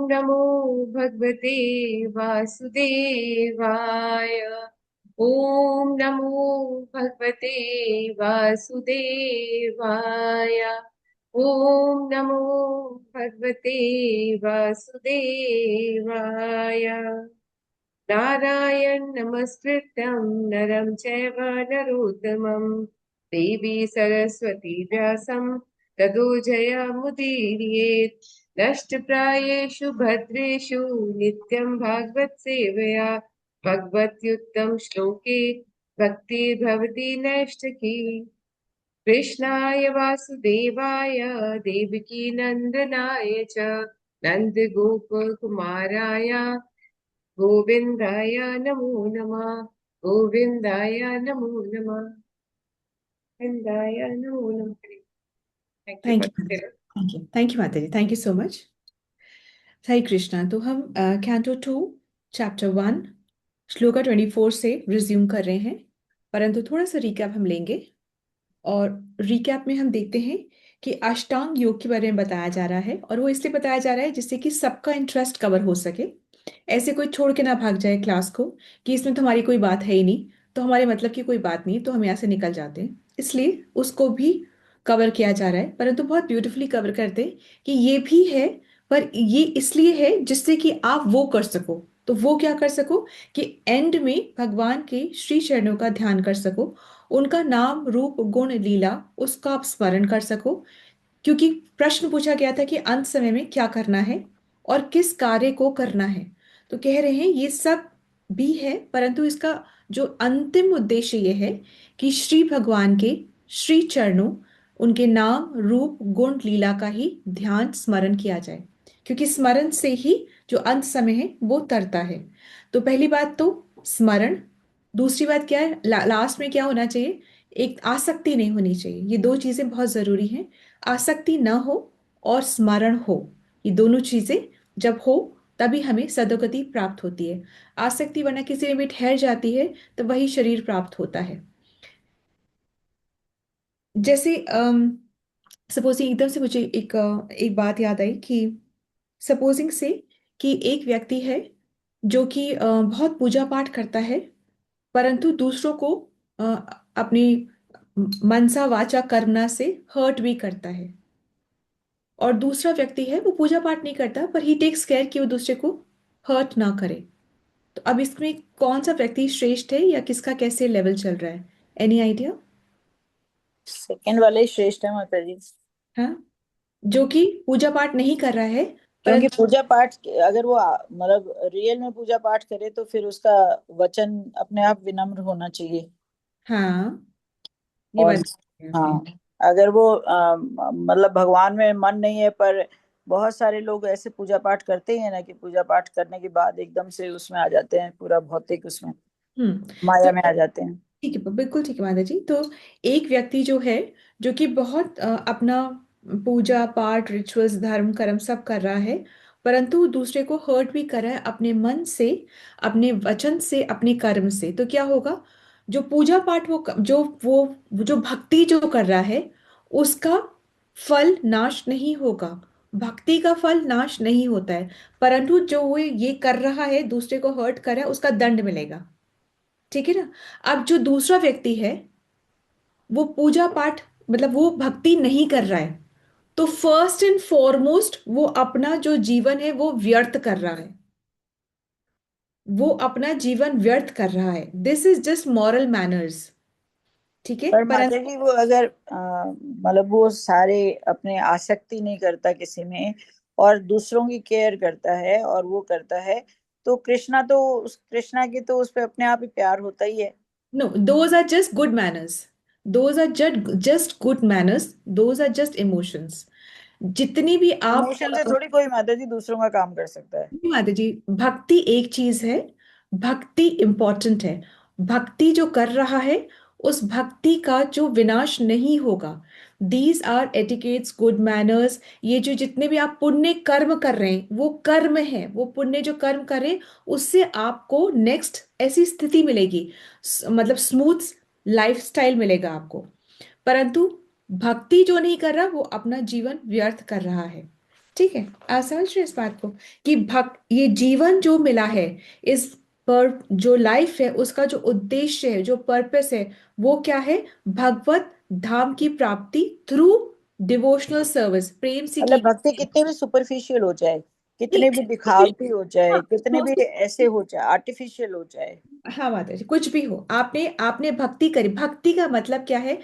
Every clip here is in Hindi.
नमो भगवते वासुदेवाय। ओम नमो भगवते वासुदेवाय। ओम नमो भगवते वासुदेवाय। नारायण नमस्कृत्यं नरं चैव नरोत्तमं देवी सरस्वती व्यासं ततो जयमुदीरयेत्। नष्टप्रायेषु भद्रेषु नित्यं भागवत सेवया भगवत्युत्तम श्लोके भक्तिर्भवति नैष्ठकी। कृष्णाय वासुदेवाय देवकी नंदनाय च नंद गोप कुमाराय गोविंदाय नमो नमः। गोविंदाय नमो नमः। गोविंदाय नमो नमः। Thank you thank for you. Thank you माता जी, थैंक यू सो मच। हरे कृष्णा। तो हम कैंटो 2 चैप्टर 1 श्लोका 24 से रिज्यूम कर रहे हैं, परंतु थोड़ा सा रिकैप हम लेंगे। और रिकैप में हम देखते हैं कि अष्टांग योग के बारे में बताया जा रहा है, और वो इसलिए बताया जा रहा है जिससे कि सबका इंटरेस्ट कवर हो सके। ऐसे कोई छोड़ के ना भाग जाए क्लास को कि इसमें तो हमारी कोई बात है ही नहीं, तो हमारे मतलब की कोई बात नहीं, तो हम यहाँ से निकल जाते हैं। इसलिए उसको भी कवर किया जा रहा है, परंतु बहुत ब्यूटीफुली कवर करते हैं कि ये भी है, पर ये इसलिए है जिससे कि आप वो कर सको। तो वो क्या कर सको कि एंड में भगवान के श्री चरणों का ध्यान कर सको, उनका नाम रूप गुण लीला उसका आप स्मरण कर सको। क्योंकि प्रश्न पूछा गया था कि अंत समय में क्या करना है और किस कार्य को करना है। तो कह रहे हैं ये सब भी है, परंतु इसका जो अंतिम उद्देश्य ये है कि श्री भगवान के श्री चरणों, उनके नाम रूप गुण लीला का ही ध्यान स्मरण किया जाए, क्योंकि स्मरण से ही जो अंत समय है वो तरता है। तो पहली बात तो स्मरण। दूसरी बात क्या है, लास्ट में क्या होना चाहिए, एक आसक्ति नहीं होनी चाहिए। ये दो चीजें बहुत जरूरी हैं। आसक्ति न हो और स्मरण हो, ये दोनों चीजें जब हो तभी हमें सदोगति प्राप्त होती है। आसक्ति वरना किसी में भी ठहर जाती है तो वही शरीर प्राप्त होता है। जैसे सपोजिंग एकदम से मुझे एक बात याद आई कि सपोजिंग से कि एक व्यक्ति है जो कि बहुत पूजा पाठ करता है, परंतु दूसरों को अ, अपनी मनसा वाचा कर्मणा से हर्ट भी करता है। और दूसरा व्यक्ति है वो पूजा पाठ नहीं करता, पर ही टेक्स केयर कि वो दूसरे को हर्ट ना करे। तो अब इसमें कौन सा व्यक्ति श्रेष्ठ है या किसका कैसे लेवल चल रहा है? Any idea? सेकंड वाले ही श्रेष्ठ है माता जी। हाँ, जो कि पूजा पाठ नहीं कर रहा है क्योंकि परंतु। पूजा पाठ अगर वो मतलब रियल में पूजा पाठ करे तो फिर उसका वचन अपने आप विनम्र होना चाहिए। हाँ, ये और बात है आपने। हाँ, अगर वो मतलब भगवान में मन नहीं है, पर बहुत सारे लोग ऐसे पूजा पाठ करते हैं ना कि पूजा पाठ करने के बाद एकदम से उसमें आ जाते हैं, पूरा भौतिक उसमें हम्म। तो माया में आ जाते हैं। ठीक है, बिल्कुल ठीक है माता जी। तो एक व्यक्ति जो है, जो कि बहुत अपना पूजा पाठ रिचुअल्स धर्म कर्म सब कर रहा है, परंतु दूसरे को हर्ट भी कर रहा है अपने मन से, अपने वचन से, अपने कर्म से, तो क्या होगा? जो पूजा पाठ जो भक्ति जो कर रहा है उसका फल नाश नहीं होगा। भक्ति का फल नाश नहीं होता है, परंतु जो वो ये कर रहा है दूसरे को हर्ट कर रहा है उसका दंड मिलेगा। ठीक है ना? अब जो दूसरा व्यक्ति है वो पूजा पाठ मतलब वो भक्ति नहीं कर रहा है, तो फर्स्ट एंड फॉरमोस्ट वो अपना जो जीवन है वो व्यर्थ कर रहा है। वो अपना जीवन व्यर्थ कर रहा है। This is just moral manners. ठीक है, पर पर माता जी वो अगर मतलब वो सारे अपने आसक्ति नहीं करता किसी में, और दूसरों की केयर करता है और वो करता है, तो कृष्णा की तो उस पे अपने आप ही प्यार होता ही है। No, those are just good manners. Those are just good manners. Those are just emotions. जितनी भी आप इमोशन से थोड़ी कोई माता जी दूसरों का काम कर सकता है। नहीं माता जी, भक्ति एक चीज है। भक्ति इंपॉर्टेंट है। भक्ति जो कर रहा है उस भक्ति का जो विनाश नहीं होगा। These are etiquettes good manners. ये जो जितने भी आप पुण्य कर्म कर रहे हैं वो कर्म है, वो पुण्य जो कर्म कर रहे हैं उससे आपको नेक्स्ट ऐसी स्थिति मिलेगी, मतलब स्मूथ लाइफस्टाइल मिलेगा आपको। परंतु भक्ति जो नहीं कर रहा वो अपना जीवन व्यर्थ कर रहा है। ठीक है, आप समझ रहे हैं इस बात को कि ये जीवन जो मिला है, इस पर जो लाइफ है उसका जो उद्देश्य है, जो पर्पस है, वो क्या है? भगवत धाम की प्राप्ति थ्रू डिवोशनल सर्विस, प्रेम से की मतलब भक्ति गई कितनी भी सुपरफिशियल हो जाए, कितने भी सेवा। दिखावटी हो जाए, हाँ, कितने भी ऐसे हो जाए, आर्टिफिशियल हो जाए। हाँ माता जी, कुछ भी हो, आपने आपने भक्ति करी। भक्ति का मतलब क्या है?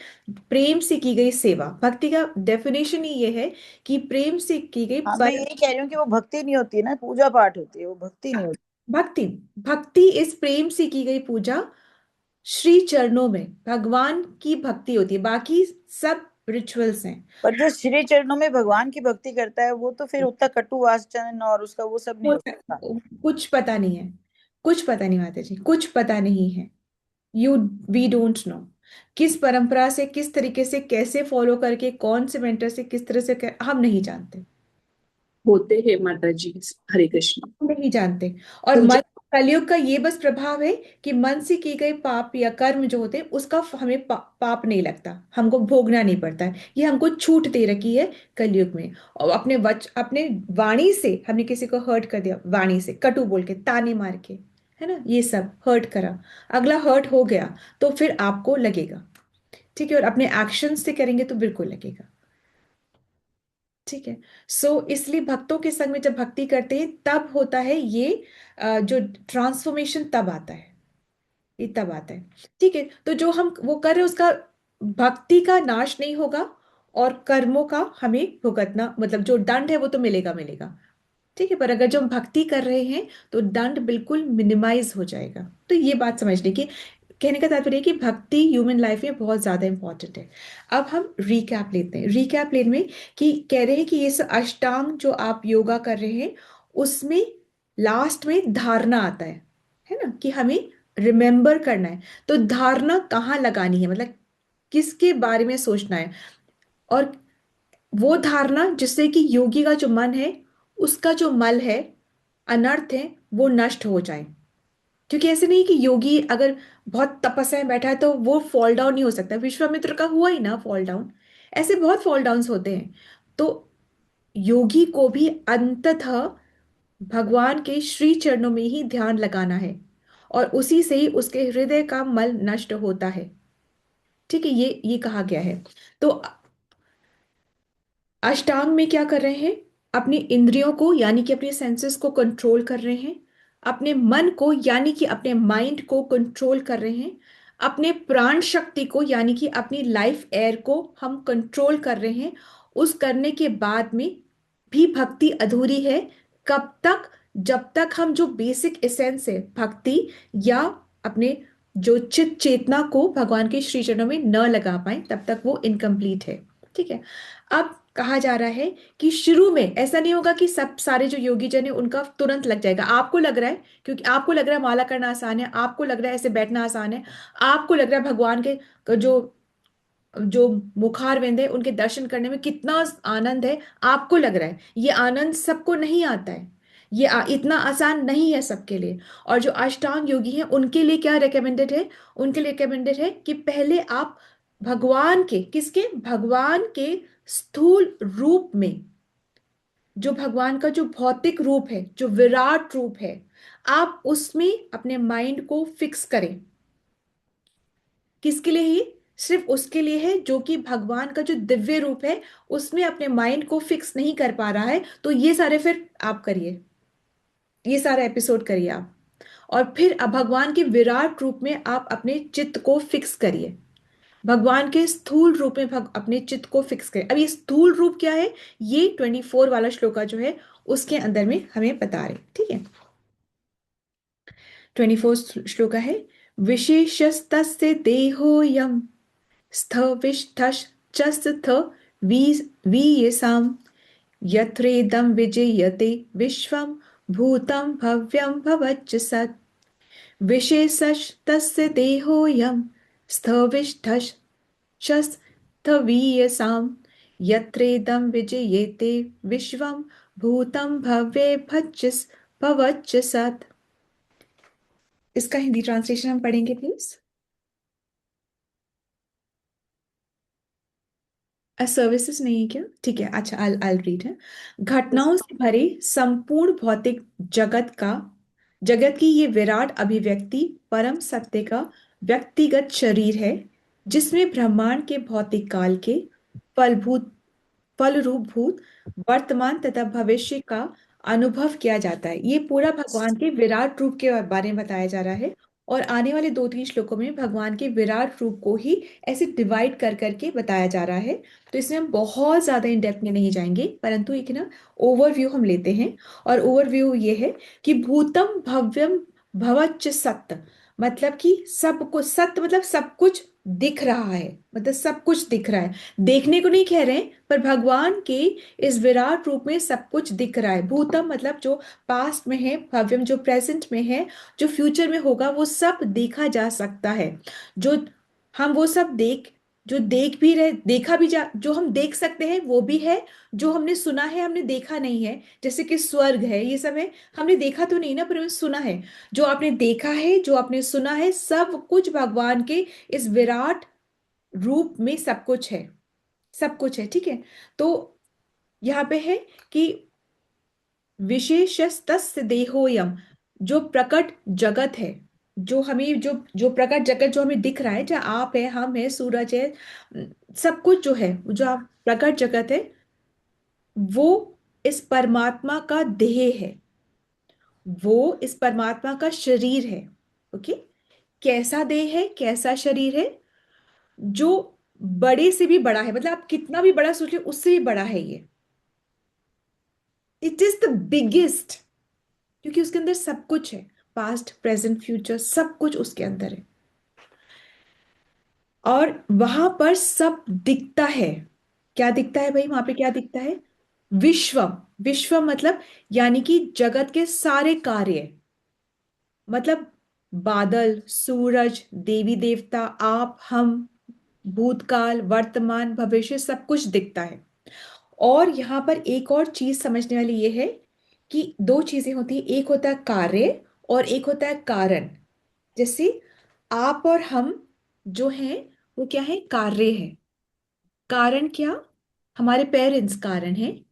प्रेम से की गई सेवा। भक्ति का डेफिनेशन ही ये है कि प्रेम से की गई हाँ, मैं पर यही कह रही हूँ कि वो भक्ति नहीं होती है ना, पूजा पाठ होती है, वो भक्ति नहीं होती। भक्ति। भक्ति इस प्रेम से की गई पूजा, श्री चरणों में भगवान की भक्ति होती है, बाकी सब रिचुअल्स हैं। पर जो श्री चरणों में भगवान की भक्ति करता है वो तो फिर उतना कटु वाचन और उसका वो सब नहीं वो होता। कुछ पता नहीं है, कुछ पता नहीं माता जी, कुछ पता नहीं है। यू वी डोंट नो किस परंपरा से, किस तरीके से, कैसे फॉलो करके, कौन से मेंटर से, किस तरह से हम नहीं जानते। होते हैं माता जी। हरे कृष्ण। हम नहीं जानते। और पूजा। मन, कलयुग का ये बस प्रभाव है कि मन से की गई पाप या कर्म जो होते हैं उसका हमें पाप नहीं लगता, हमको भोगना नहीं पड़ता है। ये हमको छूट दे रखी है कलयुग में। और अपने वाणी से हमने किसी को हर्ट कर दिया, वाणी से कटु बोल के, ताने मार के, है ना, ये सब हर्ट करा, अगला हर्ट हो गया, तो फिर आपको लगेगा। ठीक है, और अपने एक्शन से करेंगे तो बिल्कुल लगेगा। ठीक है। इसलिए भक्तों के संग में जब भक्ति करते हैं तब होता है ये, जो ट्रांसफॉर्मेशन तब आता है, ये तब आता है। ठीक है, तो जो हम वो कर रहे हैं उसका, भक्ति का नाश नहीं होगा, और कर्मों का हमें भुगतना, मतलब जो दंड है वो तो मिलेगा मिलेगा। ठीक है, पर अगर जो हम भक्ति कर रहे हैं तो दंड बिल्कुल मिनिमाइज हो जाएगा। तो ये बात समझने की, कहने का तात्पर्य है कि भक्ति ह्यूमन लाइफ में बहुत ज्यादा इंपॉर्टेंट है। अब हम रिकैप लेते हैं, रिकैप लेने में कि कह रहे हैं कि ये सब अष्टांग जो आप योगा कर रहे हैं उसमें लास्ट में धारणा आता है ना, कि हमें रिमेंबर करना है। तो धारणा कहाँ लगानी है, मतलब किसके बारे में सोचना है? और वो धारणा जिससे कि योगी का जो मन है, उसका जो मल है, अनर्थ है, वो नष्ट हो जाए। क्योंकि ऐसे नहीं कि योगी अगर बहुत तपस्या में बैठा है तो वो फॉल डाउन नहीं हो सकता। विश्वामित्र का हुआ ही ना फॉल डाउन, ऐसे बहुत फॉल डाउन्स होते हैं। तो योगी को भी अंततः भगवान के श्री चरणों में ही ध्यान लगाना है, और उसी से ही उसके हृदय का मल नष्ट होता है। ठीक है, ये कहा गया है। तो अष्टांग में क्या कर रहे हैं? अपनी इंद्रियों को यानी कि अपने सेंसेस को कंट्रोल कर रहे हैं, अपने मन को यानी कि अपने माइंड को कंट्रोल कर रहे हैं, अपने प्राण शक्ति को यानी कि अपनी लाइफ एयर को हम कंट्रोल कर रहे हैं। उस करने के बाद में भी भक्ति अधूरी है। कब तक? जब तक हम जो बेसिक एसेंस है भक्ति, या अपने जो चित चेतना को भगवान के श्री चरणों में न लगा पाए, तब तक वो इनकम्प्लीट है। ठीक है। अब कहा जा रहा है कि शुरू में ऐसा नहीं होगा कि सब सारे जो योगी जन है उनका तुरंत लग जाएगा। आपको लग रहा है, क्योंकि आपको लग रहा है माला करना आसान है, आपको लग रहा है ऐसे बैठना आसान है, आपको लग रहा है भगवान के जो जो मुखारविंद है उनके दर्शन करने में कितना आनंद है, आपको लग रहा है। ये आनंद सबको नहीं आता है, ये इतना आसान नहीं है सबके लिए। और जो अष्टांग योगी हैं उनके लिए क्या रिकमेंडेड है? उनके लिए रिकमेंडेड है कि पहले आप भगवान के, किसके? भगवान के स्थूल रूप में, जो भगवान का जो भौतिक रूप है, जो विराट रूप है, आप उसमें अपने माइंड को फिक्स करें। किसके लिए? ही सिर्फ उसके लिए है जो कि भगवान का जो दिव्य रूप है उसमें अपने माइंड को फिक्स नहीं कर पा रहा है। तो ये सारे फिर आप करिए, ये सारा एपिसोड करिए आप, और फिर अब भगवान के विराट रूप में आप अपने चित्त को फिक्स करिए। भगवान के स्थूल रूप में अपने चित्त को फिक्स करें। अब ये स्थूल रूप क्या है, ये 24 वाला श्लोका जो है उसके अंदर में हमें बता रहे। ठीक है, 24 श्लोका है, विशेषस्तस्य देहोयम स्थविष्ठश्च वी वीयसाम यत्रेदं विजयते विश्वं भूतं भव्यं भवच्च सत्। विशेषस्तस्य देहोयं स्थविष्ठश्चस्थवीयसां यत्रेदं विजयते विश्वं भूतं भवच्च सत्। इसका हिंदी ट्रांसलेशन हम पढ़ेंगे प्लीज। सर्विसेज नहीं है क्या? ठीक है, अच्छा, आई रीड है। घटनाओं से भरे संपूर्ण भौतिक जगत की ये विराट अभिव्यक्ति परम सत्य का व्यक्तिगत शरीर है, जिसमें ब्रह्मांड के भौतिक काल के फलभूत फल रूप भूत वर्तमान तथा भविष्य का अनुभव किया जाता है। ये पूरा भगवान के विराट रूप के बारे में बताया जा रहा है, और आने वाले 2-3 श्लोकों में भगवान के विराट रूप को ही ऐसे डिवाइड कर करके बताया जा रहा है। तो इसमें हम बहुत ज्यादा इन डेप्थ में नहीं जाएंगे, परंतु एक ना ओवरव्यू हम लेते हैं। और ओवरव्यू ये है कि भूतम भव्यम भवच्च सत्य, मतलब कि सब कुछ सत्य, मतलब सब कुछ दिख रहा है, मतलब सब कुछ दिख रहा है। देखने को नहीं कह रहे हैं, पर भगवान के इस विराट रूप में सब कुछ दिख रहा है। भूतम मतलब जो पास्ट में है, भव्यम जो प्रेजेंट में है, जो फ्यूचर में होगा, वो सब देखा जा सकता है। जो हम वो सब जो देख भी रहे, देखा भी जा, जो हम देख सकते हैं वो भी है, जो हमने सुना है हमने देखा नहीं है, जैसे कि स्वर्ग है, ये सब है। हमने देखा तो नहीं ना, पर हमने सुना है। जो आपने देखा है, जो आपने सुना है, सब कुछ भगवान के इस विराट रूप में सब कुछ है। सब कुछ है, ठीक है। तो यहाँ पे है कि विशेषस्तस्य देहोयम, जो प्रकट जगत है, जो हमें जो जो प्रकट जगत जो हमें दिख रहा है, चाहे आप है, हम है, सूरज है, सब कुछ जो है, जो आप प्रकट जगत है, वो इस परमात्मा का देह है, वो इस परमात्मा का शरीर है। ओके। कैसा देह है, कैसा शरीर है? जो बड़े से भी बड़ा है, मतलब आप कितना भी बड़ा सोच लो, उससे भी बड़ा है ये। इट इज द बिगेस्ट, क्योंकि उसके अंदर सब कुछ है, पास्ट प्रेजेंट फ्यूचर सब कुछ उसके अंदर है। और वहां पर सब दिखता है। क्या दिखता है भाई? वहां पे क्या दिखता है? विश्वम। विश्व मतलब यानी कि जगत के सारे कार्य, मतलब बादल, सूरज, देवी देवता, आप, हम, भूतकाल, वर्तमान, भविष्य, सब कुछ दिखता है। और यहाँ पर एक और चीज समझने वाली ये है कि दो चीजें होती है, एक होता है कार्य और एक होता है कारण। जैसे आप और हम जो हैं, वो क्या है? कार्य है। कारण क्या? हमारे पेरेंट्स कारण हैं,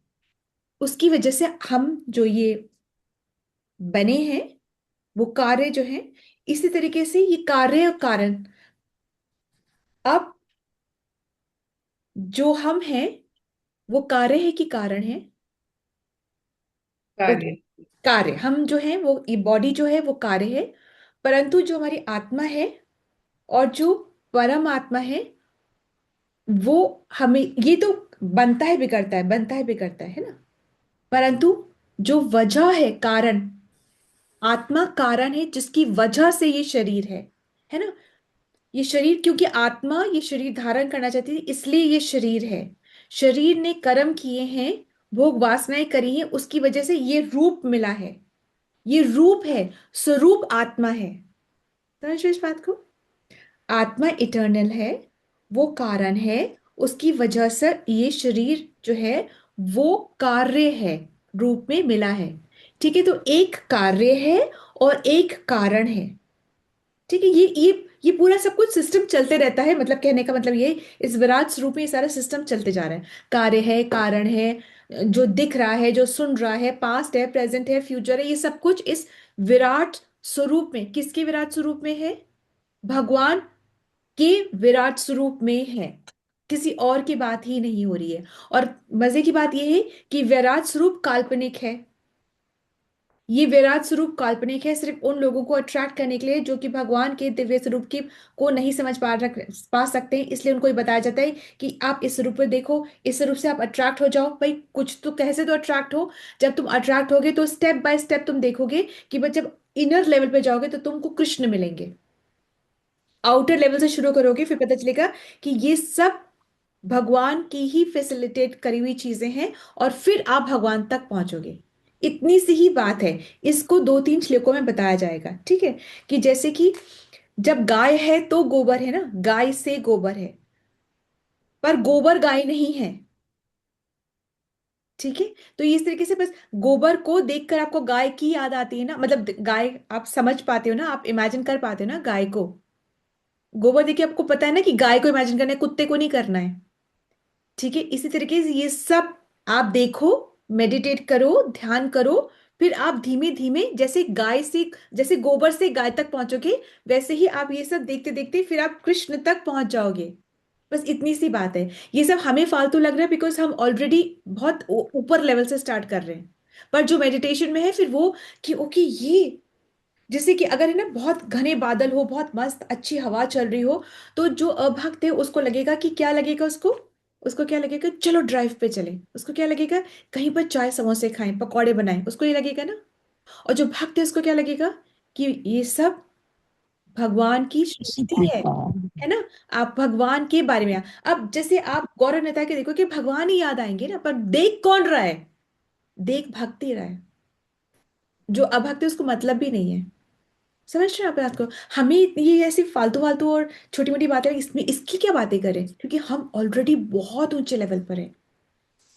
उसकी वजह से हम जो ये बने हैं, वो कार्य जो है। इसी तरीके से ये कार्य और कारण, अब जो हम हैं वो कार्य है कि कारण है? ओके, कार्य। कार्य। हम जो है वो, ये बॉडी जो है वो कार्य है, परंतु जो हमारी आत्मा है और जो परम आत्मा है, वो हमें, ये तो बनता है बिगड़ता है, बनता है बिगड़ता है ना, परंतु जो वजह है, कारण, आत्मा कारण है जिसकी वजह से ये शरीर है ना। ये शरीर, क्योंकि आत्मा ये शरीर धारण करना चाहती थी, इसलिए ये शरीर है। शरीर ने कर्म किए हैं, भोग वासनाएं करी हैं, उसकी वजह से ये रूप मिला है। ये रूप है, स्वरूप आत्मा है। समझ इस बात को? आत्मा इटर्नल है, वो कारण है, उसकी वजह से ये शरीर जो है वो कार्य है, रूप में मिला है। ठीक है, तो एक कार्य है और एक कारण है। ठीक है, ये पूरा सब कुछ सिस्टम चलते रहता है, मतलब कहने का मतलब ये, इस विराट स्वरूप में ये सारा सिस्टम चलते जा रहा है। कार्य है, कारण है, जो दिख रहा है, जो सुन रहा है, पास्ट है, प्रेजेंट है, फ्यूचर है, ये सब कुछ इस विराट स्वरूप में, किसके विराट स्वरूप में है? भगवान के विराट स्वरूप में है। किसी और की बात ही नहीं हो रही है। और मजे की बात यह है कि विराट स्वरूप काल्पनिक है। ये विराट स्वरूप काल्पनिक है सिर्फ उन लोगों को अट्रैक्ट करने के लिए जो कि भगवान के दिव्य स्वरूप की को नहीं समझ पा सकते हैं, इसलिए उनको ये बताया जाता है कि आप इस स्वरूप को देखो, इस स्वरूप से आप अट्रैक्ट हो जाओ। भाई कुछ तो कैसे तो अट्रैक्ट हो, जब तुम अट्रैक्ट होगे तो स्टेप बाय स्टेप तुम देखोगे कि बस जब इनर लेवल पे जाओगे तो तुमको कृष्ण मिलेंगे। आउटर लेवल से शुरू करोगे, फिर पता चलेगा कि ये सब भगवान की ही फैसिलिटेट करी हुई चीजें हैं, और फिर आप भगवान तक पहुंचोगे। इतनी सी ही बात है। इसको 2-3 श्लोकों में बताया जाएगा, ठीक है। कि जैसे कि जब गाय है तो गोबर है ना, गाय से गोबर है, पर गोबर गाय नहीं है। ठीक है, तो इस तरीके से बस गोबर को देखकर आपको गाय की याद आती है ना, मतलब गाय आप समझ पाते हो ना, आप इमेजिन कर पाते हो ना गाय को। गोबर देखिए आपको पता है ना कि गाय को इमेजिन करना है, कुत्ते को नहीं करना है। ठीक है, इसी तरीके से ये सब आप देखो, मेडिटेट करो, ध्यान करो, फिर आप धीमे धीमे जैसे गाय से, जैसे गोबर से गाय तक पहुंचोगे, वैसे ही आप ये सब देखते देखते फिर आप कृष्ण तक पहुंच जाओगे। बस इतनी सी बात है। ये सब हमें फालतू लग रहा है बिकॉज हम ऑलरेडी बहुत ऊपर लेवल से स्टार्ट कर रहे हैं। पर जो मेडिटेशन में है फिर वो, कि ओके ये, जैसे कि अगर है ना बहुत घने बादल हो, बहुत मस्त अच्छी हवा चल रही हो, तो जो अभक्त है उसको लगेगा कि क्या लगेगा उसको, उसको क्या लगेगा, चलो ड्राइव पे चले, उसको क्या लगेगा, कहीं पर चाय समोसे खाएं, पकौड़े बनाएं, उसको ये लगेगा ना। और जो भक्त है उसको क्या लगेगा, कि ये सब भगवान की शक्ति है ना। आप भगवान के बारे में, अब जैसे आप गौरव नेता के देखो कि भगवान ही याद आएंगे ना, पर देख कौन रहा है, देख भक्ति रहा है। जो अभक्त है उसको मतलब भी नहीं है। समझ रहे हैं आप बात को। हमें ये ऐसी फालतू फालतू और छोटी मोटी बातें, इसमें इसकी क्या बातें करें, क्योंकि हम ऑलरेडी बहुत ऊंचे लेवल पर हैं।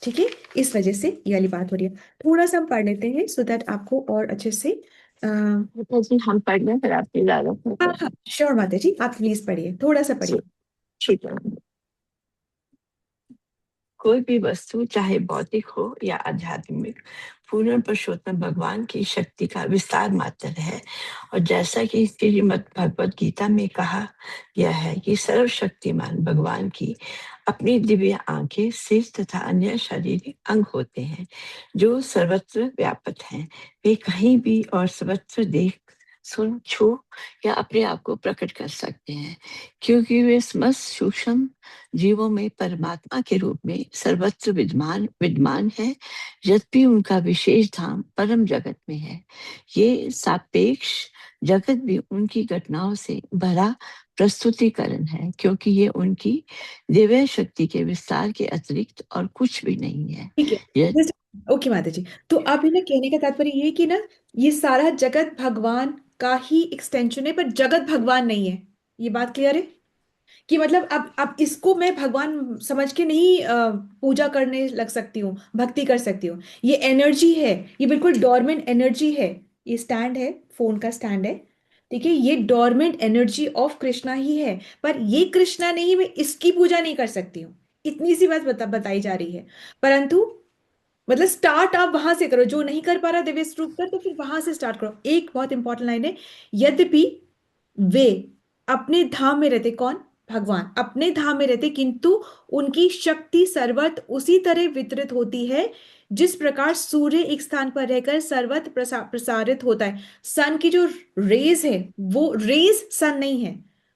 ठीक है, इस वजह से ये वाली बात हो रही है। थोड़ा सा हम पढ़ लेते हैं सो दैट आपको और अच्छे से माता जी हम पढ़ लें फिर आपकी इजाजत हो हाँ तो। हाँ श्योर माता जी, आप प्लीज पढ़िए, थोड़ा सा जी, पढ़िए। ठीक है। कोई भी वस्तु चाहे भौतिक हो या आध्यात्मिक पूर्ण पुरुषोत्तम भगवान की शक्ति का विस्तार मात्र है। और जैसा कि श्रीमद् भगवत गीता में कहा गया है कि सर्वशक्तिमान भगवान की अपनी दिव्य आंखें, सिर तथा अन्य शारीरिक अंग होते हैं जो सर्वत्र व्यापक हैं। वे कहीं भी और सर्वत्र देख, सुन, छू या अपने आप को प्रकट कर सकते हैं, क्योंकि वे समस्त सूक्ष्म जीवों में परमात्मा के रूप में सर्वत्र विद्यमान विद्यमान है। यद्यपि उनका विशेष धाम परम जगत में है, ये सापेक्ष जगत भी उनकी घटनाओं से भरा प्रस्तुतिकरण है, क्योंकि ये उनकी दिव्य शक्ति के विस्तार के अतिरिक्त और कुछ भी नहीं है। ठीक है, यह ओके माता जी। तो अब है ना, कहने का तात्पर्य ये है कि ना, ये सारा जगत भगवान का ही एक्सटेंशन है, पर जगत भगवान नहीं है। ये बात क्लियर है कि मतलब अब इसको मैं भगवान समझ के नहीं पूजा करने लग सकती हूँ, भक्ति कर सकती हूँ। ये एनर्जी है, ये बिल्कुल डोरमेंट एनर्जी है। ये स्टैंड है, फोन का स्टैंड है, ठीक है, ये डोरमेंट एनर्जी ऑफ कृष्णा ही है। पर ये कृष्णा नहीं, मैं इसकी पूजा नहीं कर सकती हूँ। इतनी सी बात बताई जा रही है। परंतु मतलब स्टार्ट आप वहां से करो, जो नहीं कर पा रहा दिव्य स्वरूप का, तो फिर वहां से स्टार्ट करो। एक बहुत इंपॉर्टेंट लाइन है, यद्यपि वे अपने धाम में रहते, कौन, भगवान अपने धाम में रहते, किंतु उनकी शक्ति सर्वत्र उसी तरह वितरित होती है जिस प्रकार सूर्य एक स्थान पर रहकर सर्वत्र प्रसारित होता है। सन की जो रेज है, वो रेज सन नहीं है,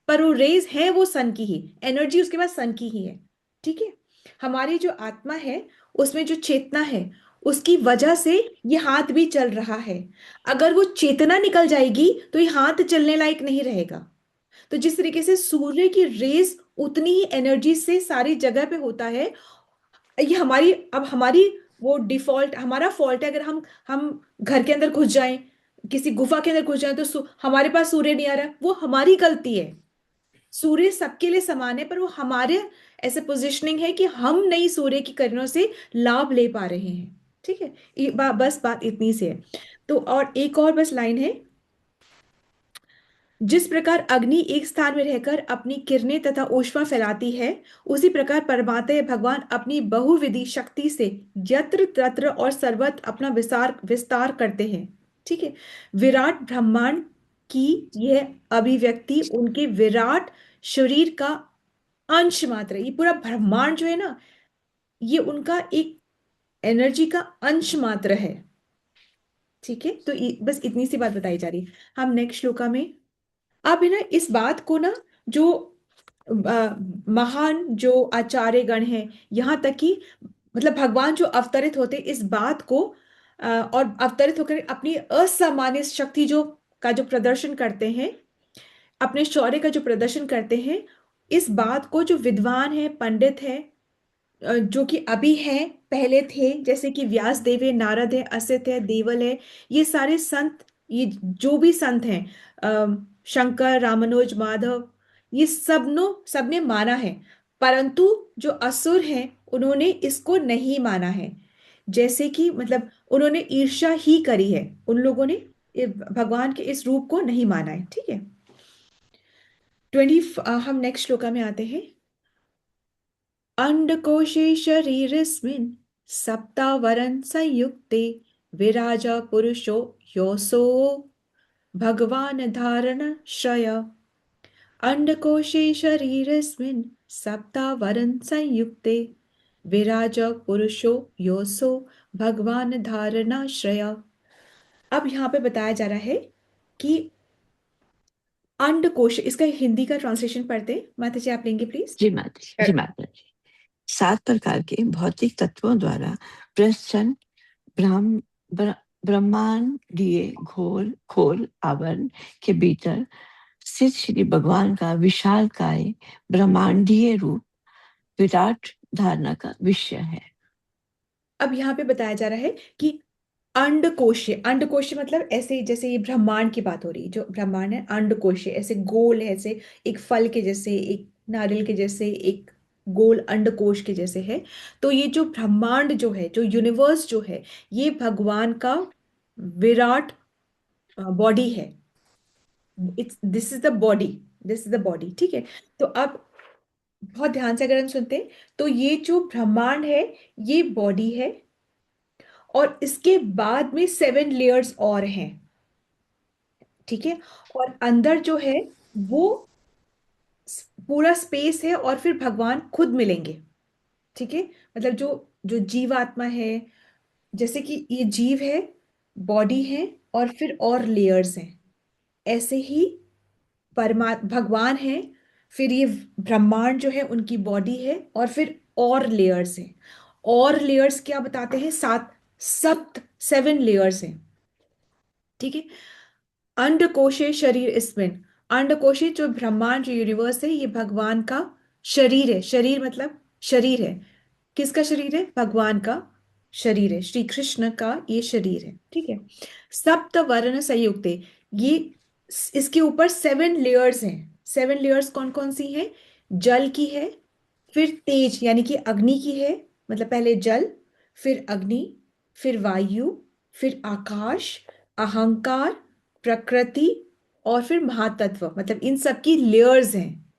पर वो रेज है वो सन की ही, एनर्जी उसके पास सन की ही है। ठीक है, हमारी जो आत्मा है उसमें जो चेतना है, उसकी वजह से ये हाथ भी चल रहा है। अगर वो चेतना निकल जाएगी तो ये हाथ चलने लायक नहीं रहेगा। तो जिस तरीके से सूर्य की रेस उतनी ही एनर्जी से सारी जगह पे होता है, ये हमारी, अब हमारी वो डिफॉल्ट, हमारा फॉल्ट है अगर हम घर के अंदर घुस जाएं, किसी गुफा के अंदर घुस जाएं, तो हमारे पास सूर्य नहीं आ रहा, वो हमारी गलती है। सूर्य सबके लिए समान है, पर वो हमारे ऐसे पोजिशनिंग है कि हम नहीं सूर्य की किरणों से लाभ ले पा रहे हैं। ठीक है, बस बात इतनी से है। तो और एक और बस लाइन है, जिस प्रकार अग्नि एक स्थान में रहकर अपनी किरणें तथा ऊष्मा फैलाती है, उसी प्रकार परमात्मा भगवान अपनी बहुविधि शक्ति से यत्र तत्र और सर्वत्र अपना विस्तार विस्तार करते हैं। ठीक है, विराट ब्रह्मांड की यह अभिव्यक्ति उनके विराट शरीर का अंश मात्र है। ये पूरा ब्रह्मांड जो है ना, ये उनका एक एनर्जी का अंश मात्र है। ठीक है, तो बस इतनी सी बात बताई जा रही है। हम नेक्स्ट श्लोका में, आप है ना इस बात को ना, जो महान जो आचार्य गण हैं, यहाँ तक कि मतलब भगवान जो अवतरित होते, इस बात को और अवतरित होकर अपनी असामान्य शक्ति जो का जो प्रदर्शन करते हैं, अपने शौर्य का जो प्रदर्शन करते हैं, इस बात को जो विद्वान है, पंडित है, जो कि अभी हैं, पहले थे, जैसे कि व्यास देव है, नारद है, असित है, देवल है, ये सारे संत, ये जो भी संत हैं, शंकर, रामानुज, माधव, ये सबने माना है। परंतु जो असुर हैं उन्होंने इसको नहीं माना है। जैसे कि मतलब उन्होंने ईर्ष्या ही करी है, उन लोगों ने भगवान के इस रूप को नहीं माना है। ठीक है, 20, हम नेक्स्ट श्लोका में आते हैं। अंडकोशे शरीरस्मिन् सप्तावरन् संयुक्ते विराज पुरुषो योऽसो भगवान् धारणश्रय। अंडकोशे शरीरस्मिन् सप्तावरन् संयुक्ते विराज पुरुषो योऽसो भगवान् धारणाश्रय। अब यहाँ पे बताया जा रहा है कि अंडकोश, इसका हिंदी का ट्रांसलेशन पढ़ते हैं। माता जी आप लेंगे प्लीज। जी माता जी, जी माता जी। 7 प्रकार के भौतिक तत्वों द्वारा प्रच्छन्न ब्रह्म ब्रह्मांडीय घोल खोल आवरण के भीतर स्थित श्री भगवान का विशालकाय ब्रह्मांडीय रूप विराट धारणा का विषय है। अब यहाँ पे बताया जा रहा है कि अंडकोश, अंडकोश मतलब ऐसे जैसे ये ब्रह्मांड की बात हो रही है, जो ब्रह्मांड है अंडकोश ऐसे गोल है, ऐसे एक फल के जैसे, एक नारियल के जैसे, एक गोल अंडकोश के जैसे है। तो ये जो ब्रह्मांड जो है, जो यूनिवर्स जो है, ये भगवान का विराट बॉडी है। It's this is the body, this is the body, ठीक है। तो अब बहुत ध्यान से अगर हम सुनते हैं तो ये जो ब्रह्मांड है ये बॉडी है, और इसके बाद में 7 लेयर्स और हैं, ठीक है। और अंदर जो है वो पूरा स्पेस है, और फिर भगवान खुद मिलेंगे, ठीक है। मतलब जो जो जीवात्मा है, जैसे कि ये जीव है, बॉडी है, और फिर और लेयर्स हैं, ऐसे ही भगवान है, फिर ये ब्रह्मांड जो है उनकी बॉडी है, और फिर और लेयर्स हैं। और लेयर्स क्या बताते हैं? 7 लेयर्स हैं, ठीक है। अंडकोशे शरीर इसमें, अंडकोशे जो ब्रह्मांड जो यूनिवर्स है ये भगवान का शरीर है। शरीर मतलब शरीर है, किसका शरीर है? भगवान का शरीर है, श्री कृष्ण का ये शरीर है, ठीक है। सप्त वर्ण संयुक्त है, ये इसके ऊपर 7 लेयर्स हैं। 7 लेयर्स कौन कौन सी हैं? जल की है, फिर तेज यानी कि अग्नि की है, मतलब पहले जल, फिर अग्नि, फिर वायु, फिर आकाश, अहंकार, प्रकृति, और फिर महातत्व, मतलब इन सब की लेयर्स हैं।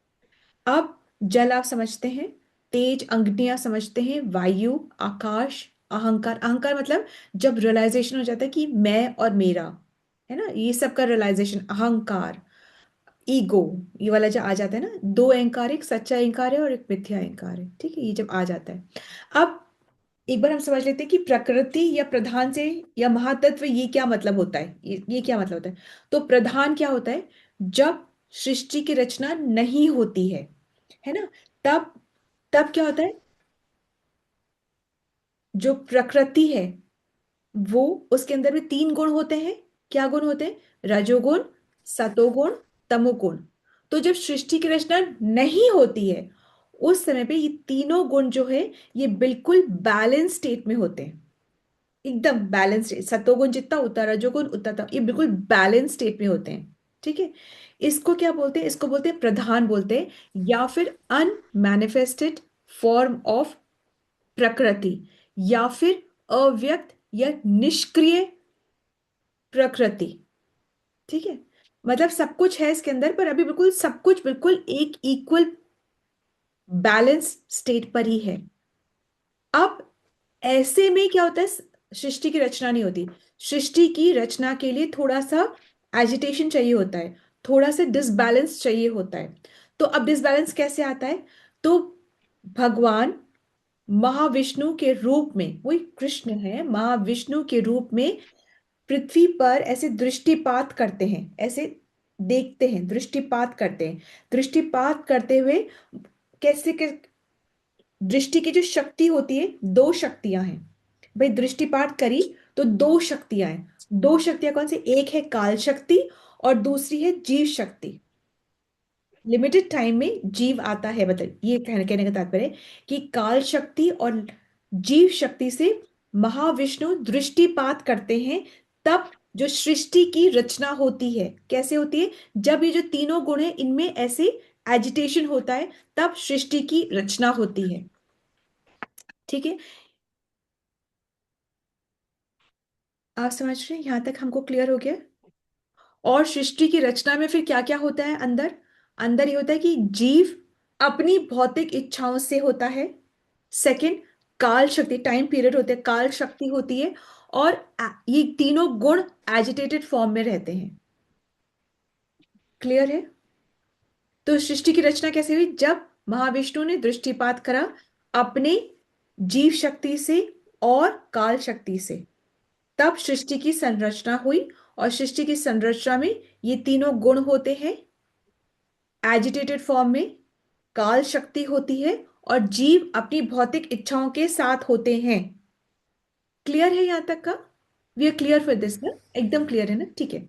अब जल आप समझते हैं, तेज अग्नि आप समझते हैं, वायु, आकाश, अहंकार, अहंकार मतलब जब रियलाइजेशन हो जाता है कि मैं और मेरा, है ना, ये सब का रियलाइजेशन, अहंकार, ईगो, ये वाला जो आ जाता है ना, 2 अहंकार, एक सच्चा अहंकार है और एक मिथ्या अहंकार है, ठीक है, ये जब आ जाता है। अब एक बार हम समझ लेते हैं कि प्रकृति या प्रधान से या महातत्व ये क्या मतलब होता है, ये क्या मतलब होता है। तो प्रधान क्या होता है? जब सृष्टि की रचना नहीं होती है ना, तब तब क्या होता है? जो प्रकृति है वो, उसके अंदर भी 3 गुण होते हैं। क्या गुण होते हैं? रजोगुण, सतोगुण, तमोगुण। तो जब सृष्टि की रचना नहीं होती है उस समय पे ये तीनों गुण जो है ये बिल्कुल बैलेंस स्टेट में होते हैं, एकदम बैलेंस स्टेट। सतोगुण जितना उतना, रजोगुण उतना था, ये बिल्कुल बैलेंस स्टेट में होते हैं, ठीक है। इसको क्या बोलते हैं? इसको बोलते हैं प्रधान बोलते हैं, या फिर अनमैनिफेस्टेड फॉर्म ऑफ प्रकृति, या फिर अव्यक्त या निष्क्रिय प्रकृति, ठीक है। मतलब सब कुछ है इसके अंदर, पर अभी बिल्कुल सब कुछ बिल्कुल एक इक्वल बैलेंस स्टेट पर ही है। अब ऐसे में क्या होता है? सृष्टि की रचना नहीं होती। सृष्टि की रचना के लिए थोड़ा सा एजिटेशन चाहिए होता है, थोड़ा सा डिसबैलेंस चाहिए होता है। तो अब डिसबैलेंस कैसे आता है? तो भगवान महाविष्णु के रूप में, वही कृष्ण है, महाविष्णु के रूप में पृथ्वी पर ऐसे दृष्टिपात करते हैं, ऐसे देखते हैं, दृष्टिपात करते हैं। दृष्टिपात करते हुए कैसे दृष्टि की जो शक्ति होती है, 2 शक्तियां हैं भाई। दृष्टिपात करी तो 2 शक्तियां हैं। 2 शक्तियां कौन सी? एक है काल शक्ति और दूसरी है जीव शक्ति। लिमिटेड टाइम में जीव आता है, मतलब ये कहने का तात्पर्य है कि काल शक्ति और जीव शक्ति से महाविष्णु दृष्टिपात करते हैं, तब जो सृष्टि की रचना होती है। कैसे होती है? जब ये जो तीनों गुण है इनमें ऐसे एजिटेशन होता है, तब सृष्टि की रचना होती है, ठीक है। आप समझ रहे हैं? यहां तक हमको क्लियर हो गया? और सृष्टि की रचना में फिर क्या क्या होता है अंदर? अंदर ये होता है कि जीव अपनी भौतिक इच्छाओं से होता है, सेकंड काल शक्ति, टाइम पीरियड होते हैं, काल शक्ति होती है, और ये तीनों गुण एजिटेटेड फॉर्म में रहते हैं। क्लियर है? तो सृष्टि की रचना कैसे हुई? जब महाविष्णु ने दृष्टिपात करा अपने जीव शक्ति से और काल शक्ति से, तब सृष्टि की संरचना हुई। और सृष्टि की संरचना में ये तीनों गुण होते हैं एजिटेटेड फॉर्म में, काल शक्ति होती है, और जीव अपनी भौतिक इच्छाओं के साथ होते हैं। क्लियर है यहां तक का? We are clear for this ना? एकदम क्लियर है ना? ठीक है।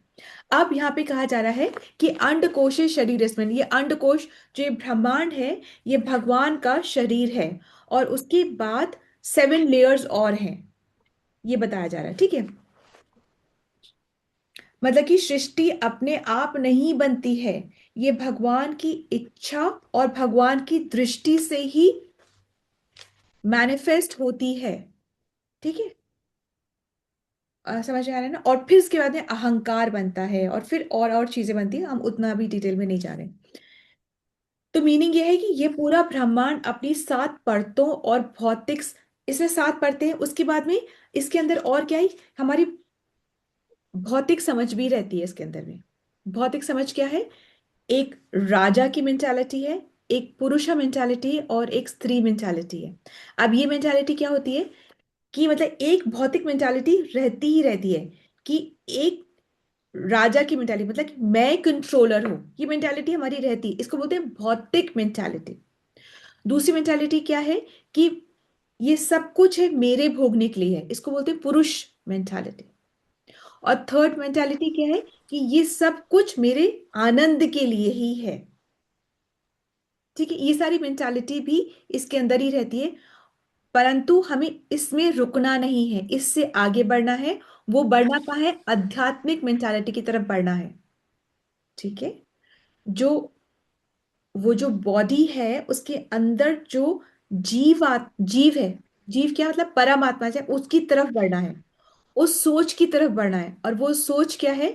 अब यहाँ पे कहा जा रहा है कि अंडकोश शरीर इसमें, ये अंडकोश जो ये ब्रह्मांड है ये भगवान का शरीर है, और उसके बाद 7 लेयर्स और हैं, ये बताया जा रहा है। ठीक है, मतलब कि सृष्टि अपने आप नहीं बनती है, ये भगवान की इच्छा और भगवान की दृष्टि से ही मैनिफेस्ट होती है। ठीक है, समझ में आ रहा है ना? और फिर इसके बाद में अहंकार बनता है, और फिर और चीजें बनती हैं, हम उतना भी डिटेल में नहीं जा रहे। तो मीनिंग ये है कि ये पूरा ब्रह्मांड अपनी 7 परतों और भौतिक, इसमें 7 परतें हैं, उसके बाद में इसके अंदर और क्या है, हमारी भौतिक समझ भी रहती है इसके अंदर में। भौतिक समझ क्या है? एक राजा की मेंटालिटी है, एक पुरुष मेंटालिटी है, और एक स्त्री मेंटालिटी है। अब ये मेंटालिटी क्या होती है कि मतलब एक भौतिक मेंटालिटी रहती ही रहती है, कि एक राजा की मेंटालिटी, मतलब कि मैं कंट्रोलर हूं, ये मेंटालिटी हमारी रहती है, इसको बोलते हैं भौतिक मेंटालिटी। दूसरी मेंटालिटी क्या है कि ये सब कुछ है मेरे भोगने के लिए है, इसको बोलते हैं पुरुष मेंटालिटी। और थर्ड मेंटालिटी क्या है कि ये सब कुछ मेरे आनंद के लिए ही है। ठीक है, ये सारी मेंटालिटी भी इसके अंदर ही रहती है, परंतु हमें इसमें रुकना नहीं है, इससे आगे बढ़ना है। वो बढ़ना कहाँ है? आध्यात्मिक मेंटालिटी की तरफ बढ़ना है। ठीक है, जो वो जो बॉडी है उसके अंदर जो जीव है, जीव क्या मतलब परमात्मा है, उसकी तरफ बढ़ना है, उस सोच की तरफ बढ़ना है। और वो सोच क्या है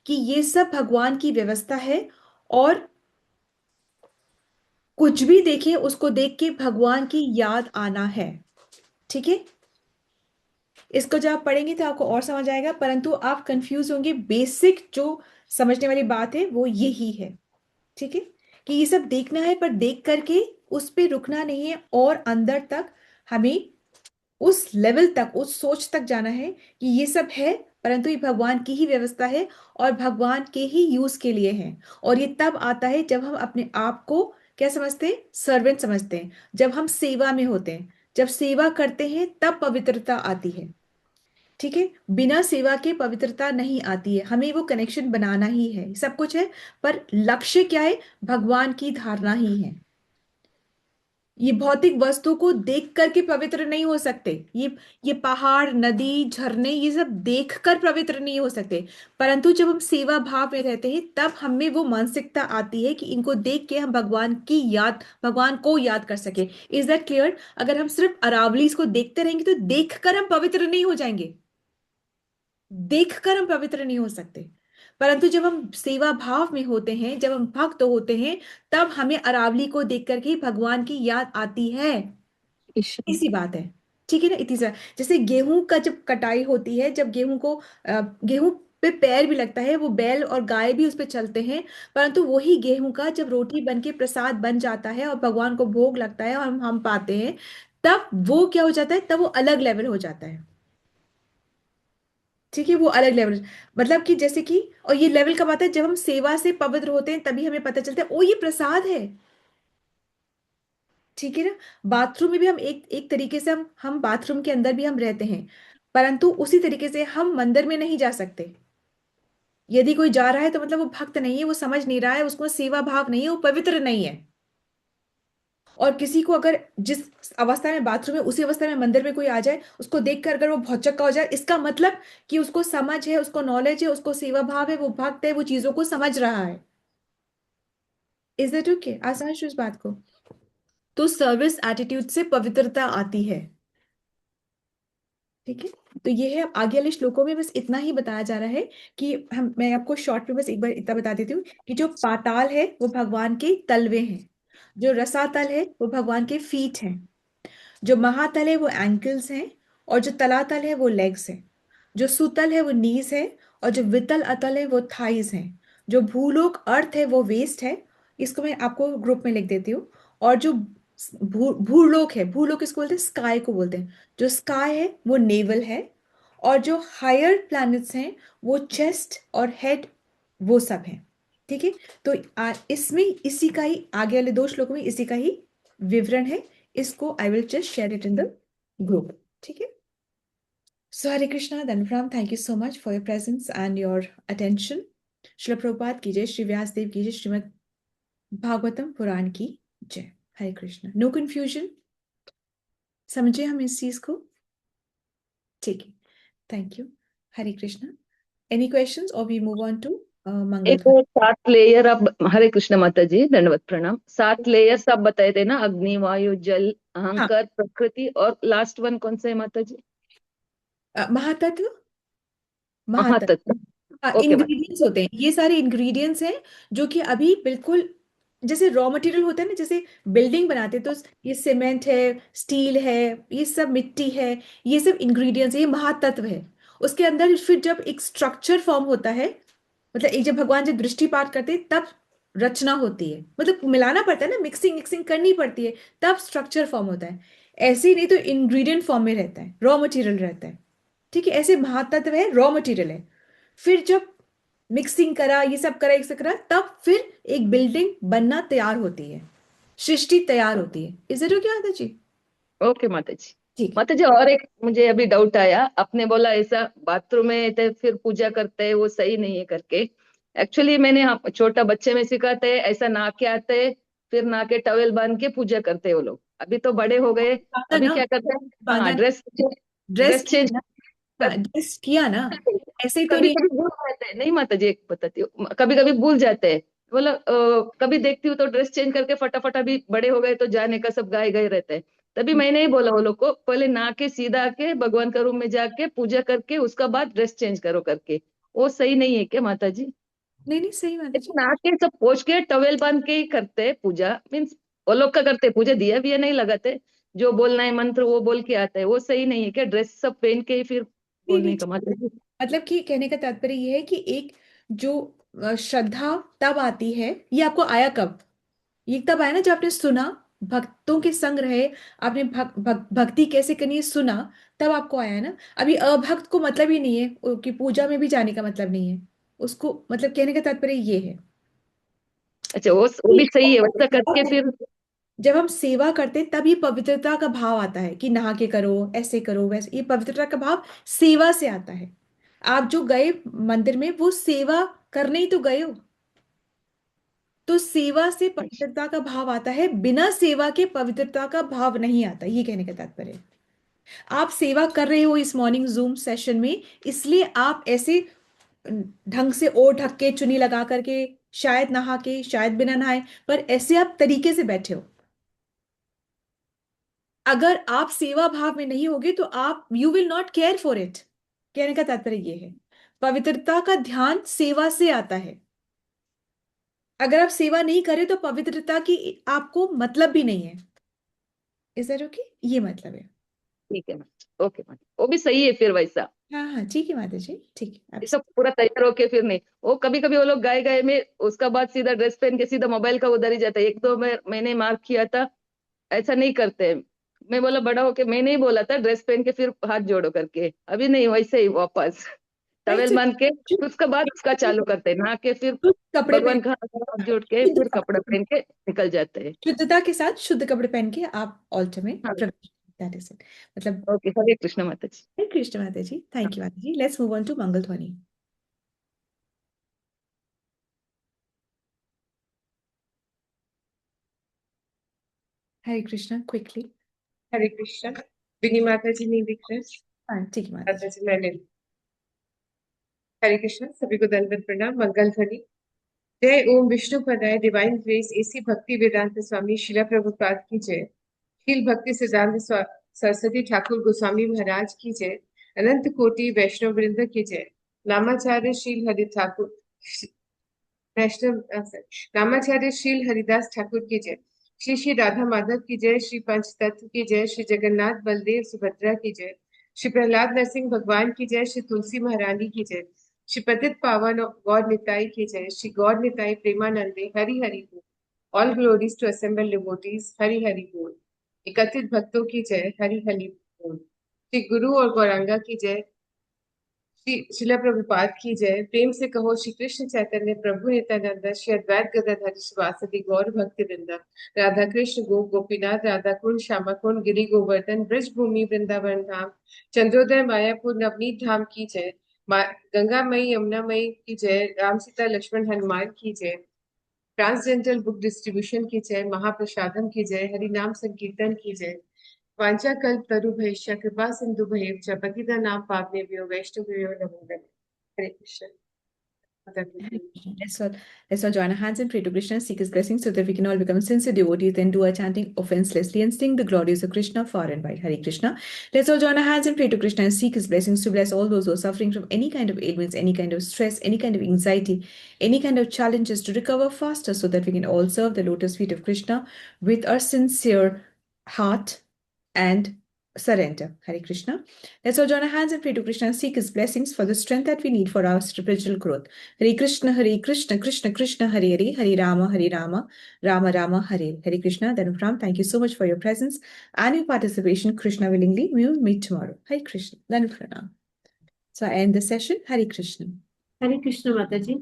कि ये सब भगवान की व्यवस्था है, और कुछ भी देखें उसको देख के भगवान की याद आना है। ठीक है, इसको जब आप पढ़ेंगे तो आपको और समझ आएगा, परंतु आप कंफ्यूज होंगे। बेसिक जो समझने वाली बात है वो यही है। ठीक है, कि ये सब देखना है, पर देख करके उस पे रुकना नहीं है, और अंदर तक हमें उस लेवल तक, उस सोच तक जाना है कि ये सब है, परंतु ये भगवान की ही व्यवस्था है, और भगवान के ही यूज के लिए है। और ये तब आता है जब हम अपने आप को क्या समझते हैं? सर्वेंट समझते हैं, जब हम सेवा में होते हैं, जब सेवा करते हैं तब पवित्रता आती है। ठीक है, बिना सेवा के पवित्रता नहीं आती है, हमें वो कनेक्शन बनाना ही है, सब कुछ है, पर लक्ष्य क्या है? भगवान की धारणा ही है। ये भौतिक वस्तु को देख करके पवित्र नहीं हो सकते, ये पहाड़ नदी झरने ये सब देखकर पवित्र नहीं हो सकते, परंतु जब हम सेवा भाव में रहते हैं तब हमें वो मानसिकता आती है कि इनको देख के हम भगवान को याद कर सके। Is that clear? अगर हम सिर्फ अरावली को देखते रहेंगे तो देखकर हम पवित्र नहीं हो जाएंगे, देखकर हम पवित्र नहीं हो सकते, परंतु जब हम सेवा भाव में होते हैं, जब हम भक्त होते हैं, तब हमें अरावली को देख करके ही भगवान की याद आती है। ईश्वर। इसी बात है। ठीक है ना? इतनी सा जैसे गेहूं का जब कटाई होती है, जब गेहूं पे पैर भी लगता है, वो बैल और गाय भी उस पे चलते हैं, परंतु वही गेहूं का जब रोटी बन के प्रसाद बन जाता है और भगवान को भोग लगता है और हम पाते हैं, तब वो क्या हो जाता है? तब वो अलग लेवल हो जाता है। ठीक है, वो अलग लेवल, मतलब कि जैसे कि, और ये लेवल कब आता है? जब हम सेवा से पवित्र होते हैं, तभी हमें पता चलता है ओ ये प्रसाद है। ठीक है ना? बाथरूम में भी हम एक एक तरीके से हम बाथरूम के अंदर भी हम रहते हैं, परंतु उसी तरीके से हम मंदिर में नहीं जा सकते। यदि कोई जा रहा है तो मतलब वो भक्त नहीं है, वो समझ नहीं रहा है, उसको सेवा भाव नहीं है, वो पवित्र नहीं है। और किसी को अगर जिस अवस्था में बाथरूम है उसी अवस्था में मंदिर में कोई आ जाए, उसको देखकर अगर वो भौचक्का हो जाए, इसका मतलब कि उसको समझ है, उसको नॉलेज है, उसको सेवा भाव है, वो भक्त है, वो चीजों को समझ रहा है। Is that okay? आज समझ रहे हो इस बात को? तो सर्विस एटीट्यूड से पवित्रता आती है। ठीक है, तो ये है। अब आगे वाले श्लोकों में बस इतना ही बताया जा रहा है कि मैं आपको शॉर्ट में बस एक बार इतना बता देती हूँ कि जो पाताल है वो भगवान के तलवे हैं, जो रसातल है वो भगवान के फीट हैं, जो महातल है वो एंकल्स हैं, और जो तलातल है वो लेग्स हैं। जो सुतल है वो नीज है, और जो वितल अतल है वो थाइज हैं। जो भूलोक अर्थ है वो वेस्ट है, इसको मैं आपको ग्रुप में लिख देती हूँ। और जो भूलोक है, भूलोक किसको बोलते हैं? स्काई को बोलते हैं। जो स्काई है वो नेवल है, और जो हायर प्लैनेट्स हैं वो चेस्ट और हेड, वो सब हैं। ठीक है, तो इसमें इसी का ही आगे वाले 2 श्लोकों में इसी का ही विवरण है। इसको I will just share it in the group. ठीक है, सो हरे कृष्णा, धन्यवाद, thank you so much for your presence and your attention. Srila Prabhupada की जय, श्री व्यासदेव की जय, श्रीमद् भागवतम पुराण की जय। हरे कृष्णा। नो कंफ्यूजन, समझे हम इस चीज को? ठीक है, thank you. Hare Krishna. Any questions और वी मूव ऑन टू मंगल एक वो 7 लेयर आप, हरे कृष्ण माता जी, दंडवत प्रणाम। 7 लेयर्स आप बताए थे ना, अग्नि, वायु, जल, हाँ, अहंकार, प्रकृति, और लास्ट वन कौन सा है माता जी? महातत्व। महातत्व, महातत्व। ओके माता। इंग्रेडिएंट्स होते हैं, ये सारे इंग्रेडिएंट्स हैं जो कि अभी बिल्कुल जैसे रॉ मटेरियल होता है ना, जैसे बिल्डिंग बनाते हैं तो ये सीमेंट है, स्टील है, ये सब मिट्टी है, ये सब इंग्रेडिएंट्स है, ये महातत्व है। उसके अंदर फिर जब एक स्ट्रक्चर फॉर्म होता है, मतलब एक जब भगवान जब दृष्टिपात करते हैं तब रचना होती है, मतलब मिलाना पड़ता है ना, मिक्सिंग मिक्सिंग करनी पड़ती है, तब स्ट्रक्चर फॉर्म होता है। ऐसे ही नहीं तो इंग्रेडिएंट फॉर्म में रहता है, रॉ मटेरियल रहता है। ठीक है, ऐसे महातत्व है, रॉ मटेरियल है। फिर जब मिक्सिंग करा, ये सब करा, एक सब करा, तब फिर एक बिल्डिंग बनना तैयार होती है, सृष्टि तैयार होती है। इज इट ओके माता जी? ओके माता जी। ठीक है। माता जी, और एक मुझे अभी डाउट आया, आपने बोला ऐसा बाथरूम में तो फिर पूजा करते हैं, वो सही नहीं है करके। एक्चुअली मैंने छोटा बच्चे में सिखाते हैं ऐसा, नहा के आते हैं, फिर नहा के टवेल बांध के पूजा करते हैं वो लोग। अभी तो बड़े हो गए, बांधा अभी ना, क्या करते हैं, हाँ, बांधा ना, ड्रेस ड्रेस ड्रेस किया चेंज। ना। हाँ, ड्रेस किया ना, ऐसे ही तो कभी नहीं। कभी भूल जाते हैं, नहीं माता जी, एक बताती हूँ, कभी कभी भूल जाते हैं। बोला कभी देखती हूँ तो ड्रेस चेंज करके फटाफट, अभी बड़े हो गए तो जाने का सब गाए गए रहते हैं। तभी मैंने ही बोला वो लोग को, पहले नहा के सीधा आके भगवान का रूम में जाके पूजा करके उसका बाद ड्रेस चेंज करो करके। वो सही नहीं है क्या माता जी? नहीं नहीं, सही माता जी। नहा के सब पोछ के टवेल बांध के ही करते हैं पूजा, मीन्स वो लोग का करते हैं पूजा, दिया भी नहीं लगाते, जो बोलना है मंत्र वो बोल के आता है। वो सही नहीं है क्या, ड्रेस सब पहन के ही फिर नहीं नहीं, बोलने का ठीक है। माता जी? मतलब कि कहने का तात्पर्य ये है कि एक जो श्रद्धा तब आती है, ये आपको आया कब? ये तब आया ना जब आपने सुना, भक्तों के संग रहे, आपने भक्ति कैसे करनी है सुना, तब आपको आया है ना। अभी अभक्त को मतलब ही नहीं है कि पूजा में भी जाने का मतलब नहीं है उसको, मतलब कहने का तात्पर्य ये है अच्छा, वो भी सही है, वैसा करके कि फिर। जब हम सेवा करते हैं तब ये पवित्रता का भाव आता है कि नहा के करो, ऐसे करो, वैसे। ये पवित्रता का भाव सेवा से आता है। आप जो गए मंदिर में वो सेवा करने ही तो गए हो, तो सेवा से पवित्रता का भाव आता है, बिना सेवा के पवित्रता का भाव नहीं आता, ये कहने का तात्पर्य है। आप सेवा कर रहे हो इस मॉर्निंग जूम सेशन में, इसलिए आप ऐसे ढंग से ओढ़ ढक के, चुन्नी लगा करके, शायद नहा के, शायद बिना नहाए, पर ऐसे आप तरीके से बैठे हो। अगर आप सेवा भाव में नहीं होगे तो आप you will not care for it. कहने का तात्पर्य ये है, पवित्रता का ध्यान सेवा से आता है। अगर आप सेवा नहीं करें तो पवित्रता की आपको मतलब भी नहीं है। Is that okay? ये मतलब है। ठीक है माता, ओके माता, वो भी सही है फिर वैसा। हाँ हाँ, ठीक है माता जी, ठीक है। आप ये सब पूरा तैयार होके फिर नहीं, वो कभी कभी वो लोग गाय गाय में उसका बाद सीधा ड्रेस पहन के सीधा मोबाइल का उधर ही जाता है। 1-2 मैंने मार्क किया था, ऐसा नहीं करते हैं। मैं बोला बड़ा होके मैंने ही बोला था ड्रेस पहन के फिर हाथ जोड़ो करके, अभी नहीं, वैसे ही वापस नहीं टवेल तो बांध के उसका बाद उसका चालू करते हैं, नहा के फिर शुद्ध कपड़े पहन, भगवान का हाथ जोड़ के फिर शुद्धता, कपड़ा पहन के निकल जाते हैं। शुद्धता के साथ शुद्ध कपड़े पहन के आप ऑल्टर में हाँ, प्रवेश, दैट इज इट। मतलब ओके, हरे कृष्ण माता जी। हरे कृष्ण माता जी, थैंक यू माता जी। लेट्स मूव ऑन टू मंगल ध्वनि। हरे कृष्ण, क्विकली। हरे कृष्णा। विनी माता जी नहीं दिख रहे? हाँ ठीक है माता माता जी। जी मैंने। हरे कृष्णा, सभी को दंडवत प्रणाम। मंगल ध्वनि। जय ओम विष्णु पदाय डिवाइन ग्रेस एसी भक्ति वेदांत स्वामी शिला प्रभुपाद की जय। शील भक्ति सिद्धांत सरस्वती ठाकुर गोस्वामी महाराज की जय। अनंत कोटि वैष्णव वृंद की जय। नामाचार्य शील हरि ठाकुर वैष्णव नामाचार्य शील हरिदास ठाकुर की जय। श्री श्री राधा माधव की जय, श्री पंच तत्व की जय, श्री जगन्नाथ बलदेव सुभद्रा की जय, श्री प्रहलाद नरसिंह भगवान की जय, श्री तुलसी महारानी की जय, श्री पतित पावन गौर निताई की जय, श्री गौर निताई प्रेमानंदे हरि हरि बोल। All glories to assemble devotees, Hari Hari बोल। एकत्रित भक्तों की जय, हरि हरि बोल। श्री गुरु और गौरांगा की जय, श्री शिला प्रभुपाद की जय। प्रेम से कहो श्री कृष्ण चैतन्य प्रभु नित्यानंद, श्री अद्वैत गदाधर श्रीवासदि गौर भक्ति वृंदा, राधा कृष्ण गोपीनाथ, राधा कुंड श्यामा कुंड, गिरि गोवर्धन ब्रज भूमि वृंदावन धाम, चंद्रोदय मायापुर नवनीत धाम की जय। गंगा मई यमुना मई की जय, राम सीता लक्ष्मण हनुमान की जय। ट्रांसजेंडर बुक डिस्ट्रीब्यूशन की जय, महाप्रसादम की जय, हरि नाम संकीर्तन की जय। वांछा कल्प तरुभैश्च कृपा सिंधु भैव च पतितानां पावनेभ्यो वैष्णवेभ्यो नमो नमः। हरे Krishna. Let's all join our hands and pray to Krishna, seek his blessings so that we can all become sincere devotees, then do our chanting offenselessly and sing the glories of Krishna far and wide. Hare Krishna. Let's all join our hands and pray to Krishna and seek his blessings to bless all those who are suffering from any kind of ailments, any kind of stress, any kind of anxiety, any kind of challenges, to recover faster so that we can all serve the lotus feet of Krishna with our sincere heart and surrender. Hare Krishna. Let's all join our hands and pray to Krishna and seek his blessings for the strength that we need for our spiritual growth. Hare Krishna, Krishna Krishna, Hare Hare, Hare Rama, Rama Rama, Hare. Hare Krishna. Then Ram, thank you so much for your presence and your participation. Krishna willingly, we will meet tomorrow. Hare Krishna. Then Pranam. So I end the session. Hare Krishna. हरे कृष्ण माता जी।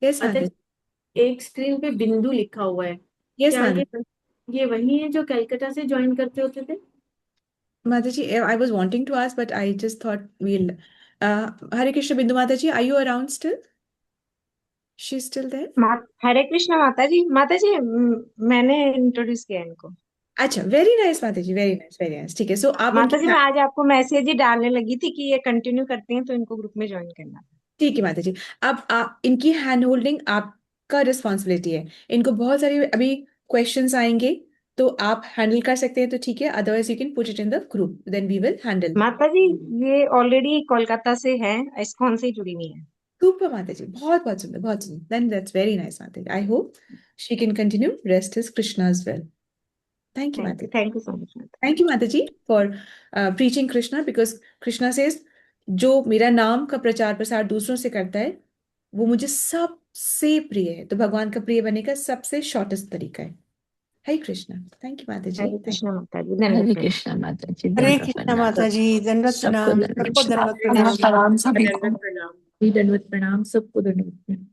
Yes, माता Mata. जी, एक स्क्रीन पे बिंदु लिखा हुआ है, Yes, क्या Mata. ये वही है जो कलकत्ता से ज्वाइन करते होते थे? Mataji, I was wanting to ask, but I just thought we'll. Hare Krishna, Bindu Mataji, are you around still? She's still there? हरे कृष्ण माता जी मैंने इंट्रोड्यूस किया इनको। अच्छा, वेरी नाइस माताजी, वेरी नाइस, वेरी नाइस। ठीक है, सो आप माता जी उनकी मैं आज आपको मैसेज ही डालने लगी थी कि ये कंटिन्यू करते हैं तो इनको ग्रुप में ज्वाइन करना। ठीक है माताजी। अब इनकी हैंड होल्डिंग आपका रिस्पॉन्सिबिलिटी है। इनको बहुत सारे अभी क्वेश्चंस आएंगे तो आप हैंडल कर सकते हैं तो ठीक है, otherwise you can put it in the group, then we will handle. माता जी ये ऑलरेडी कोलकाता से है, इस्कॉन से जुड़ी हुई है। सुपर माताजी, बहुत बहुत सुंदर, बहुत सुंदर। Then that's very nice Mataji. I hope she can continue rest is Krishna as well. Thank you, Mataji. Thank you so much. Thank you, Mataji, for preaching Krishna, because Krishna says, जो मेरा नाम का प्रचार प्रसार दूसरों से करता है वो मुझे सबसे प्रिय है। तो भगवान का प्रिय बनने का सबसे शॉर्टेस्ट तरीका है। हरे कृष्णा। थैंक यू माताजी। हरे कृष्ण माता जी, हरे धन्यवाद। कृष्णा माता जी, हरे दंडवत कृष्णा प्रणाम। माता जी, दंडवत सबको प्रणाम, दंडवत सबको दंडवत प्रणाम। प्रणाम। सभी को प्रणाम। दंडवत प्रणाम, सबको दंडवत प्रणाम।